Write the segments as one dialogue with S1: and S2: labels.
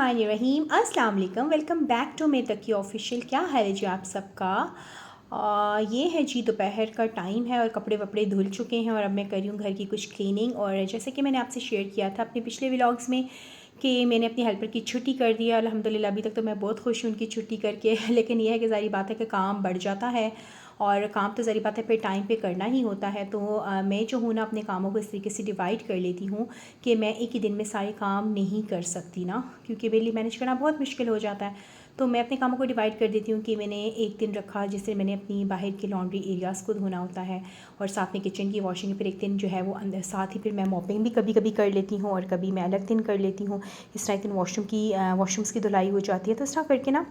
S1: बिस्मिल्लाहिर्रहमानिर्रहीम। अस्सलाम वालेकुम। वेलकम बैक टू मे तकी ऑफिशियल। क्या हाल है जी आप सबका? ये है जी दोपहर का टाइम है और कपड़े वपड़े धुल चुके हैं और अब मैं कर रही हूँ घर की कुछ क्लीनिंग। और जैसे कि मैंने आपसे शेयर किया था अपने पिछले व्लॉग्स में कि मैंने अपनी हेल्पर की छुट्टी कर दी है अल्हम्दुलिल्लाह। अभी तक तो मैं बहुत खुश हूँ उनकी छुट्टी करके लेकिन यह है कि ज़ाहिर बात है कि काम बढ़ जाता है और काम तो ज़ाहिर बात है फिर टाइम पे करना ही होता है। तो मैं जो हूँ ना अपने कामों को इस तरीके से डिवाइड कर लेती हूँ कि मैं एक ही दिन में सारे काम नहीं कर सकती ना, क्योंकि मेरे लिए मैनेज करना बहुत मुश्किल हो जाता है। तो मैं अपने कामों को डिवाइड कर देती हूँ कि मैंने एक दिन रखा जिससे मैंने अपनी बाहर के लॉन्ड्री एरियाज़ को धोना होता है और साथ में किचन की वॉशिंग। फिर एक दिन जो है वो अंदर साथ ही फिर मैं मॉपिंग भी कभी कभी कर लेती हूँ और कभी मैं अलग दिन कर लेती हूँ। इस तरह एक दिन वॉशरूम्स की धुलाई हो जाती है। तो इस तरह करके ना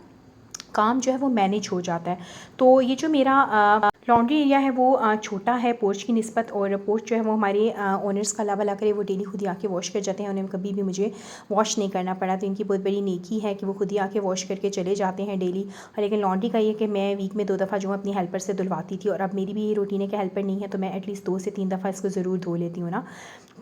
S1: काम जो है वो मैनेज हो जाता है। तो ये जो मेरा लॉन्ड्री एरिया है वो छोटा है पोर्च की निस्बत, और पोर्च जो है वो हमारे ओनर्स का अल्लाह भला करे वो डेली खुद ही आके वॉश कर जाते हैं। उन्हें कभी भी मुझे वॉश नहीं करना पड़ा, तो इनकी बहुत बड़ी नेकी है कि वो खुद ही आके वॉश करके चले जाते हैं डेली। और लेकिन लॉन्ड्री का ये कि मैं वीक में 2 दफ़ा जो अपनी हेल्पर से धुलवाती थी, और अब मेरी भी ये रूटीन है कि हेल्पर नहीं है तो मैं एटलीस्ट 2 से 3 दफ़ा इसको ज़रूर धो लेती हूँ ना।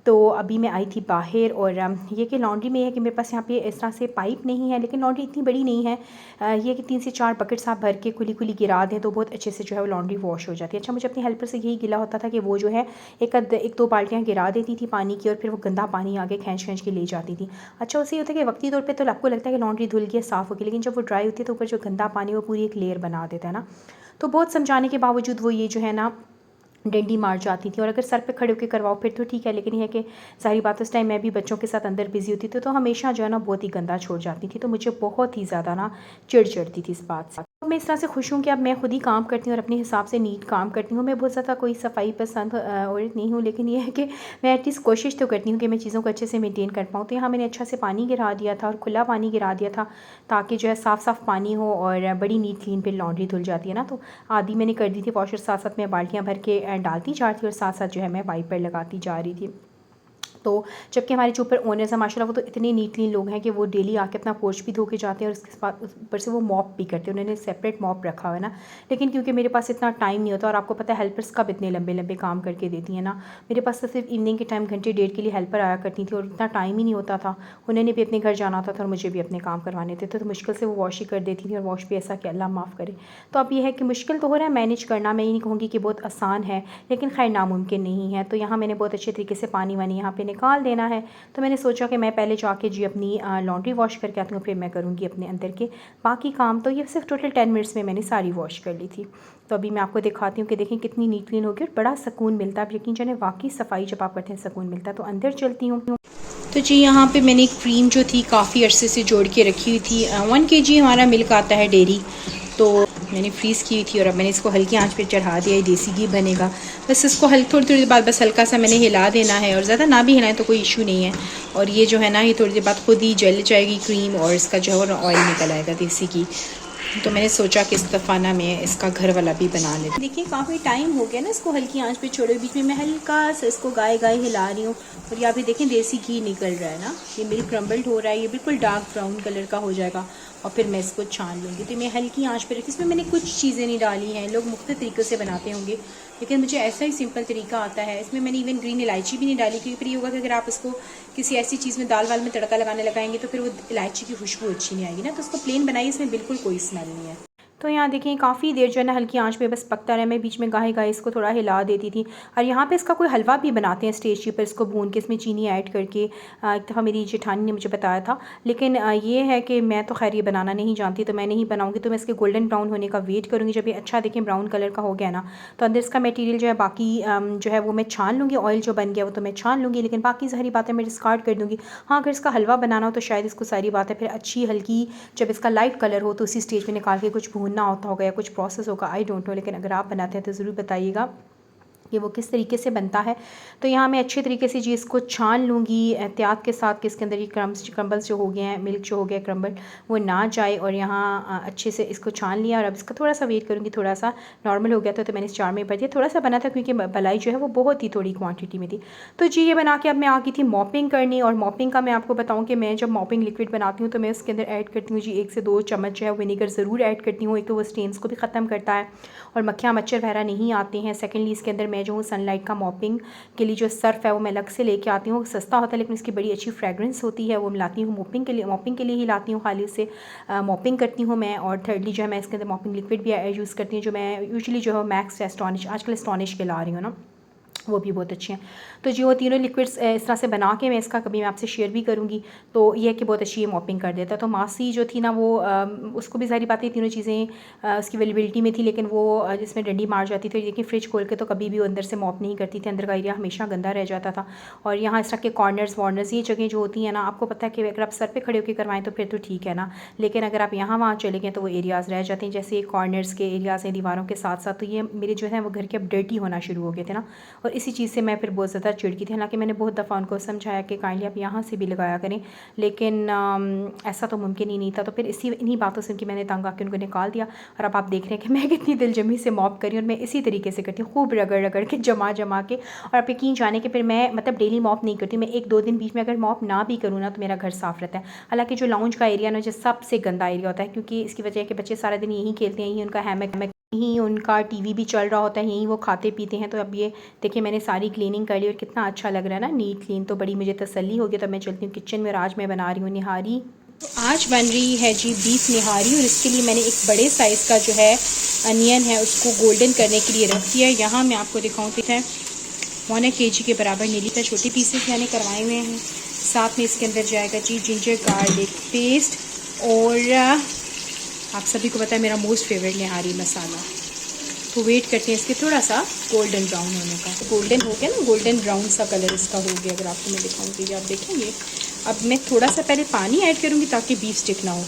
S1: तो अभी मैं आई थी बाहर, और ये कि लॉन्ड्री में है कि मेरे पास यहाँ पे इस तरह से पाइप नहीं है, लेकिन लॉन्ड्री इतनी बड़ी नहीं है। ये कि 3 से 4 बकेट्स आप भर के खुली खुली गिरा दें तो बहुत अच्छे से जो है वो लॉन्ड्री वॉश हो जाती है। अच्छा, मुझे अपनी हेल्पर से यही गिला होता था कि वो जो है एक दो बाल्टियाँ गिरा देती थी पानी की और फिर वो गंदा पानी आगे खींच खींच के ले जाती थी। अच्छा, उससे ये होता है कि वक्ती तौर पे तो आपको लगता है कि लॉन्ड्री धुल गई साफ़ हो गई, लेकिन जब वो ड्राई होती है तो ऊपर जो गंदा पानी वो पूरी एक लेयर बना देता है ना। तो बहुत समझाने के बावजूद वो ये जो है ना डंडी मार जाती थी। और अगर सर पे खड़े होकर करवाओ फिर तो ठीक है, लेकिन यह है कि सारी बात उस टाइम मैं भी बच्चों के साथ अंदर बिजी होती थी तो हमेशा जो है ना बहुत ही गंदा छोड़ जाती थी। तो मुझे बहुत ही ज़्यादा ना चिढ़ चढ़ती थी इस बात से। तो मैं इस तरह से खुश हूँ कि अब मैं खुद ही काम करती हूँ और अपने हिसाब से नीट काम करती हूँ। मैं बहुत ज़्यादा कोई सफाई पसंद औरत नहीं हूँ, लेकिन यह है कि मैं एटलीस्ट कोशिश तो करती हूँ कि मैं चीज़ों को अच्छे से मेंटेन कर पाऊँ। तो यहाँ मैंने अच्छा से पानी गिरा दिया था और खुला पानी गिरा दिया था ताकि जो है साफ़ पानी हो और बड़ी नीट क्लीन फिर लॉन्ड्री धुल जाती है ना। तो आधी मैंने कर दी थी वॉशर, साथ साथ मैं बाल्टियाँ भर के डालती जा रही थी और साथ साथ जो है मैं वाइपर लगाती जा रही थी। तो जबकि हमारे जो ऊपर ओनर्स हैं माशाल्लाह वो तो इतने नीट क्लीन लोग हैं कि वो डेली आके अपना पोर्च भी धो के जाते हैं और उसके बाद ऊपर से वो मॉप भी करते हैं। उन्होंने सेपरेट मॉप रखा हुआ है ना, लेकिन क्योंकि मेरे पास इतना टाइम नहीं होता, और आपको पता है हेल्पर्स कब इतने लंबे लंबे काम करके देती हैं ना। मेरे पास तो सिर्फ इवनिंग के टाइम घंटे डेढ़ के लिए हेल्पर आया करती थी और इतना टाइम ही नहीं होता था। उन्होंने भी अपने घर जाना होता था और मुझे भी अपने काम करवाने थे, तो मुश्किल से वो वॉश ही कर देती थी। और वॉश भी ऐसा कि अल्लाह माफ़ करे। तो अब ये है कि मुश्किल तो हो रहा है मैनेज करना, मैं ये नहीं कहूँगी कि बहुत आसान है, लेकिन खैर नामुमकिन नहीं है। तो यहाँ मैंने बहुत अच्छे तरीके से पानी वानी यहाँ पे निकाल देना है। तो मैंने सोचा कि मैं पहले जाके जी अपनी लॉन्ड्री वॉश करके आती हूँ, फिर मैं करूँगी अपने अंदर के बाकी काम। तो ये सिर्फ टोटल 10 मिनट्स में मैंने सारी वॉश कर ली थी। तो अभी मैं आपको दिखाती हूँ कि देखें कितनी नीट क्लीन होगी और बड़ा सुकून मिलता है। अब यकीन जाने वाकई सफाई जब आप करते हैं सुकून मिलता है। तो अंदर चलती हूँ। तो जी यहाँ पे मैंने एक क्रीम जो थी काफ़ी अरसे से जोड़ के रखी हुई थी। 1 kg हमारा मिल्क आता है डेयरी, तो मैंने फ्रीज़ की हुई थी और अब मैंने इसको हल्की आंच पे चढ़ा दिया। देसी घी बनेगा, बस इसको थोड़ी देर बाद बस हल्का सा मैंने हिला देना है, और ज़्यादा ना भी हिलाएं तो कोई इशू नहीं है। और ये जो है ना ये थोड़ी देर बाद खुद ही जल जाएगी क्रीम और इसका जो है ऑयल निकल आएगा देसी घी। तो मैंने सोचा कि इस दफ़ा ना मैं इसका घर वाला भी बना लेती। देखिए काफ़ी टाइम हो गया ना इसको हल्की आंच पे छोड़े, बीच में मैं हल्का सा इसको गाय हिला रही हूँ। और यहाँ पे देखें देसी घी निकल रहा है ना, ये मिल्क क्रम्बल्ड हो रहा है, ये बिल्कुल डार्क ब्राउन कलर का हो जाएगा और फिर मैं इसको छान लूँगी। तो मैं हल्की आंच पे रखी, इसमें मैंने कुछ चीज़ें नहीं डाली हैं, लोग मुख्तलिफ तरीक़ों से बनाते होंगे, लेकिन मुझे ऐसा ही सिंपल तरीका आता है। इसमें मैंने इवन ग्रीन इलायची भी नहीं डाली, क्योंकि फिर ये होगा कि अगर आप इसको किसी ऐसी चीज़ में दाल वाल में तड़का लगाने लगाएंगे तो फिर वो इलायची की खुशबू अच्छी नहीं आएगी ना। तो उसको प्लेन बनाइए, इसमें बिल्कुल कोई स्मेल नहीं है। तो यहाँ देखिए काफ़ी देर जो है ना हल्की आंच पे बस पकता रहा। मैं बीच में गाहे इसको थोड़ा हिला देती थी। और यहाँ पे इसका कोई हलवा भी बनाते हैं स्टेज के ऊपर, इसको भून के इसमें चीनी ऐड करके। एक दफ़ा मेरी जेठानी ने मुझे बताया था, लेकिन ये है कि मैं तो खैर ये बनाना नहीं जानती, तो मैं नहीं बनाऊँगी। तो मैं इसके गोल्डन ब्राउन होने का वेट करूँगी। जब ये अच्छा देखें ब्राउन कलर का हो गया ना, तो अंदर इसका मटीरियल जो है बाकी जो है वो मैं छान लूँगी। ऑयल जो बन गया वो तो मैं छान लूँगी, लेकिन बाकी सारी बातें मैं डिस्कार्ड कर दूँगी। हाँ, अगर इसका हलवा बनाना हो तो शायद इसको सारी बातें फिर अच्छी हल्की जब इसका लाइट कलर हो तो उसी स्टेज में निकाल के कुछ भूनना होता होगा या कुछ प्रोसेस होगा, आई डोंट नो। लेकिन अगर आप बनाते हैं तो ज़रूर बताइएगा कि वो किस तरीके से बनता है। तो यहाँ मैं अच्छे तरीके से जी इसको छान लूँगी एहतियात के साथ कि इसके अंदर ये क्रम्बल्स जो हो गए हैं, मिल्क जो हो गया क्रम्बल वो ना जाए। और यहाँ अच्छे से इसको छान लिया और अब इसका थोड़ा सा वेट करूँगी। थोड़ा सा नॉर्मल हो गया था तो मैंने इस जार में भर दिया। थोड़ा सा बना था क्योंकि मलाई जो है वो बहुत ही थोड़ी क्वान्टिटी में थी। तो जी ये बना के अब मैं आ गई थी मॉपिंग करनी। और मॉपिंग का मैं आपको बताऊँ कि मैं जब मॉपिंग लिक्विड बनाती हूँ तो मैं उसके अंदर ऐड करती हूँ जी 1 से 2 चम्मच जो है विनेगर ज़रूर ऐड करती हूँ। एक तो वो स्टेन्स को भी ख़त्म करता है और मक्खियाँ मच्छर वगैरह नहीं आते हैं। सेकेंडली इसके अंदर मैं मैं जो हूँ सनलाइट का मॉपिंग के लिए जो सर्फ़ है वो मैं अलग से लेके आती हूँ। सस्ता होता है लेकिन इसकी बड़ी अच्छी फ्रेगरेंस होती है, वो मैं लाती हूँ मॉपिंग के लिए ही लाती हूँ खाली, उससे मॉपिंग करती हूँ मैं। और थिर्डली जो है मैं इसके अंदर मॉपिंग लिक्विड भी यूज़ करती हूँ, जो मैं यूजुअली जो है मैक्स एस्टॉनिश, आजकल एस्टॉनिश के ला रही हूँ ना, वो भी बहुत अच्छे हैं। तो जो वो तीनों लिक्विड्स इस तरह से बना के मैं इसका कभी मैं आपसे शेयर भी करूँगी। तो ये है कि बहुत अच्छी ये मॉपिंग कर देता है। तो मासी जो थी ना वो उसको भी सारी बातें तीनों चीज़ें उसकी अवेलेबिलिटी में थी, लेकिन वो जिसमें डंडी मार जाती थी। लेकिन फ्रिज खोल के तो कभी भी वो अंदर से मॉप नहीं करती थी, अंदर का एरिया हमेशा गंदा रह जाता था। और यहाँ इस तरह के कॉर्नर्स वॉर्नर्स ये जगह जो होती हैं ना, आपको पता है कि अगर आप सर पर खड़े होकर करवाएं तो फिर तो ठीक है ना, लेकिन अगर आप यहाँ वहाँ चले गए तो वो एरियाज़ रह जाते हैं, जैसे कॉर्नर्स के एरियाज़ हैं दीवारों के साथ साथ। तो ये मेरे जो है वो घर के अब डर्टी होना शुरू हो गए थे ना, और इसी चीज़ से मैं फिर बहुत ज़्यादा चिढ़की थी। हालांकि मैंने बहुत दफ़ा उनको समझाया कि काइंडली आप यहाँ से भी लगाया करें, लेकिन ऐसा तो मुमकिन ही नहीं था। तो फिर इन्हीं बातों से उनकी मैंने तंग आके उनको निकाल दिया। और अब आप देख रहे हैं कि मैं कितनी दिलजमी से मॉप करी, और मैं इसी तरीके से करती हूँ, खूब रगड़ रगड़ के जमा के। और आप यकीन जाने के फिर मैं मतलब डेली मॉप नहीं करती, मैं 1-2 दिन बीच में अगर मॉप ना भी करूँ ना तो मेरा घर साफ़ रहता है। हालाँकि जो लाउंज का एरिया ना जो सबसे गंदा एरिया होता है, क्योंकि इसकी वजह है कि बच्चे सारा दिन यहीं खेलते हैं, यहीं उनका हैमक, यहीं उनका टीवी भी चल रहा होता है, यहीं वो खाते पीते हैं। तो अब ये देखिए मैंने सारी क्लीनिंग कर ली और कितना अच्छा लग रहा है ना, नीट क्लीन। तो बड़ी मुझे तसल्ली हो गई। तो मैं चलती हूँ किचन में और आज मैं बना रही हूँ निहारी। तो आज बन रही है जी बीफ निहारी, और इसके लिए मैंने एक बड़े साइज़ का जो है अनियन है उसको गोल्डन करने के लिए रख दिया है। यहाँ मैं आपको दिखाऊँ तो है 1 kg के बराबर नीली का छोटे पीसेस मैंने करवाए हुए हैं। साथ में इसके अंदर जाएगा जी जिंजर गार्लिक पेस्ट, और आप सभी को पता है मेरा मोस्ट फेवरेट निहारी मसाला। तो वेट करते हैं इसके थोड़ा सा गोल्डन ब्राउन होने का। तो गोल्डन हो गया ना, गोल्डन ब्राउन सा कलर इसका हो गया। अगर आपको मैं दिखाऊँ तो ये आप देखेंगे। अब मैं थोड़ा सा पहले पानी ऐड करूँगी ताकि बीफ स्टिक ना हो,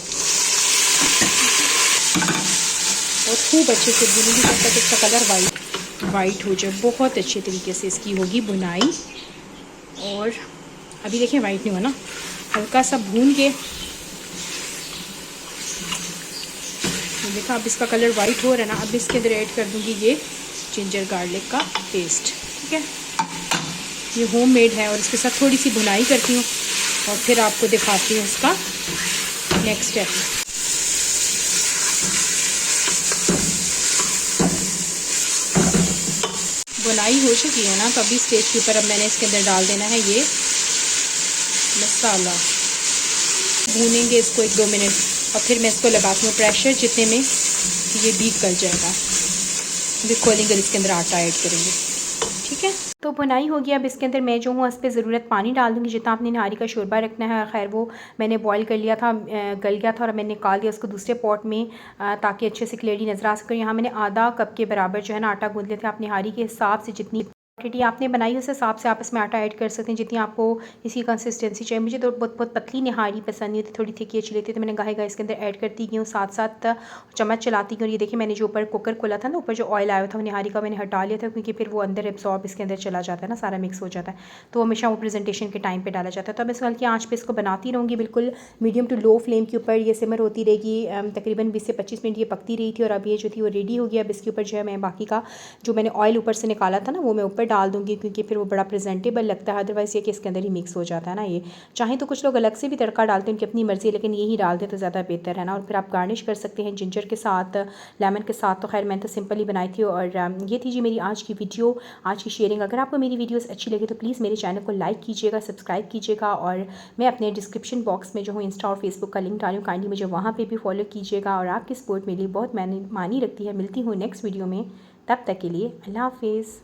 S1: और खूब अच्छे से भूनूंगी तब तक इसका कलर वाइट हो जाए। बहुत अच्छे तरीके से इसकी होगी बुनाई। और अभी देखें वाइट नहीं हुआ ना, हल्का सा भून के देखा अब इसका कलर वाइट हो रहा है ना। अब इसके अंदर ऐड कर दूंगी ये जिंजर गार्लिक का पेस्ट, ठीक है। ये होममेड है और इसके साथ थोड़ी सी भुनाई करती हूँ और फिर आपको दिखाती हूँ इसका नेक्स्ट स्टेप। बुनाई हो चुकी है ना, तो अभी स्टेज के ऊपर अब मैंने इसके अंदर डाल देना है ये मसाला। भूनेंगे इसको 1-2 मिनट और फिर मैं इसको लगाती हूँ प्रेशर जितने में ये बीफ गल जाएगा। अभी खोलेंगे और इसके अंदर आटा ऐड करेंगे, ठीक है। तो बुनाई हो गया। अब इसके अंदर मैं जो हूँ इस पर ज़रूरत पानी डाल दूँगी जितना आपने निहारी का शोरबा रखना है। खैर वो मैंने बॉईल कर लिया था, गल गया था और मैंने निकाल दिया उसको दूसरे पॉट में ताकि अच्छे से क्लियरली नज़र आ सके। यहाँ मैंने आधा कप के बराबर जो है ना आटा गूंद लिया था। आप निहारी के हिसाब से जितनी क्वांटिटी आपने बनाई उस हिसाब से आप इसमें आटा ऐड कर सकते हैं जितनी आपको इसी कंसिस्टेंसी चाहिए। मुझे तो बहुत पतली निहारी पसंद नहीं होती, थोड़ी थिक अच्छी लेती है। तो मैंने गाहे इसके अंदर ऐड करती गई हूँ, साथ साथ चम्मच चलाती गई। और ये देखिए मैंने जो ऊपर कुकर खोला था ना, ऊपर जो ऑयल आया था वो निहारी का मैंने हटा लिया था, क्योंकि फिर वो अंदर एब्जॉर्ब इसके अंदर चला जाता है ना, सारा मिक्स हो जाता है। तो हमेशा वो प्रेजेंटेशन के टाइम पर डाला जाता है। तो अब इस हल्की आँच पर इसको बनाती रहूँगी, बिल्कुल मीडियम टू लो फ्लेम के ऊपर ये सिमर होती रहेगी। तकरीबन 20 से 25 मिनट ये पकती रही थी और अब ये जो थी वो रेडी हो गया। अब इसके ऊपर जो है मैं बाकी का जो मैंने ऑयल ऊपर से निकाला था ना वो मैं ऊपर डाल दूँगी, क्योंकि फिर वो बड़ा प्रेजेंटेबल लगता है। अदरवाइज़ ये कि इसके अंदर ही मिक्स हो जाता है ना। ये चाहे तो कुछ लोग अलग से भी तड़का डालते हैं, उनकी अपनी मर्ज़ी है, लेकिन यही डालते तो ज़्यादा बेहतर है ना। और फिर आप गार्निश कर सकते हैं जिंजर के साथ, लेमन के साथ। तो खैर मैंने तो सिंपल ही बनाई थी। और ये थी जी मेरी आज की वीडियो, आज की शेयरिंग। अगर आपको मेरी वीडियोज़ अच्छी लगी तो प्लीज़ मेरे चैनल को लाइक कीजिएगा, सब्सक्राइब कीजिएगा। और मैं अपने डिस्क्रिप्शन बॉक्स में जो हूँ इंस्टा और फेसबुक का लिंक डालूँ, काइंडली मुझे वहाँ पर भी फॉलो कीजिएगा। और आपकी सपोर्ट मेरे लिए बहुत मानी रखती है। मिलती हूँ नेक्स्ट वीडियो में, तब तक के लिए अल्लाह हाफिज़।